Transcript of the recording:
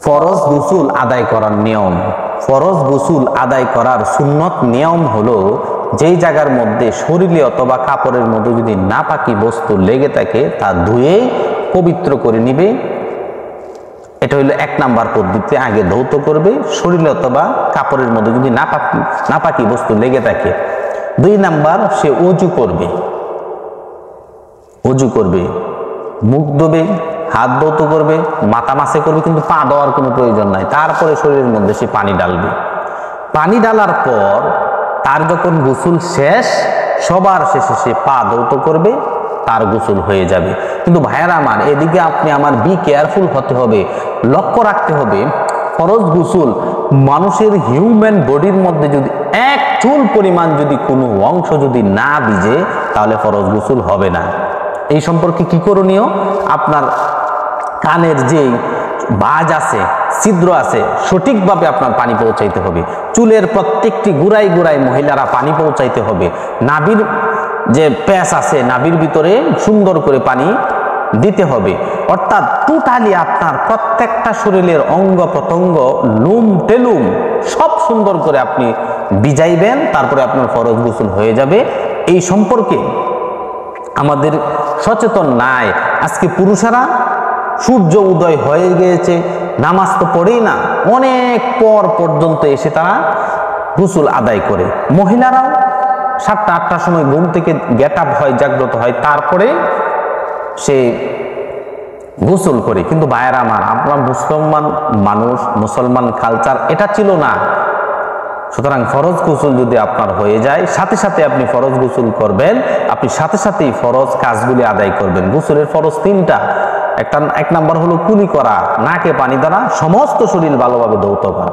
ফরজ গোসল আদায় করার নিয়ম। ফরজ গোসল আদায় করার সুন্নত নিয়ম হলো, যেই জায়গার মধ্যে শরীরে অথবা কাপড়ের মধ্যে যদি নাপাকি বস্তু লেগে থাকে তা ধুয়েই পবিত্র করে নিবে। এটা হলো 1 নাম্বার পদ্ধতি। আগে ধৌত করবে শরীরে অথবা কাপড়ের মধ্যে যদি নাপাকি বস্তু লেগে থাকে। 2 নাম্বার, সে ওযু করবে, মুখ ধোবে, হাত ধৌত করবে, মাথা মাসে করবে, কিন্তু পা দেওয়ার কোনো প্রয়োজন নাই। তারপরে শরীরের মধ্যে সে পানি ঢালবে। পানি ঢালার পর তার যখন গোসল শেষ, সবার শেষে সে পা ধৌত করবে, তার গোসল হয়ে যাবে। কিন্তু ভাইয়ারা আমার, এদিকে আপনি আমার বি কেয়ারফুল হতে হবে, লক্ষ্য রাখতে হবে, ফরজ গোসল মানুষের হিউম্যান বডির মধ্যে যদি 1 চুল পরিমাণ যদি কোনো অংশ যদি না ভিজে, তাহলে ফরজ গোসল হবে না। এই সম্পর্কে কি করণীয়? আপনার কানের যে বাজ আছে, ছিদ্র আছে, সঠিকভাবে আপনার পানি পৌঁছাইতে হবে। চুলের প্রত্যেকটি গুড়াই গুড়াই মহিলারা পানি পৌঁছাইতে হবে। নাভির যে প্যাচ আছে, নাভির ভিতরে সুন্দর করে পানি দিতে হবে। অর্থাৎ টোটালি আপনার প্রত্যেকটা শরীরের অঙ্গ প্রত্যঙ্গ, লুম টেলুম সব সুন্দর করে আপনি ভিজাইবেন, তারপরে আপনার ফরজ গোসল হয়ে যাবে। এই সম্পর্কে আমাদের সচেতন নাই। আজকে পুরুষেরা সূর্য উদয় হয়ে গিয়েছে, নামাজ তো পড়েই না, অনেক পর পর্যন্ত এসে তারা গোসল আদায় করে। মহিলারাও 7টা-8টার সময় ঘুম থেকে গেট আপ হয়, জাগ্রত হয়, তারপরে সে গোসল করে। কিন্তু ভাইয়েরা আমার, আপনার মুসলমান মানুষ, মুসলমান কালচার এটা ছিল না। সুতরাং ফরজ গোসল যদি আপনার হয়ে যায়, সাথে সাথে আপনি ফরজ গোসল করবেন, আপনি সাথে সাথেই ফরজ কাজগুলি আদায় করবেন। গোসলের ফরজ 3টা। 1 নাম্বার হলো কুলি করা, নাকে পানি দ্বারা সমস্ত শরীর ভালোভাবে ধৌত করা।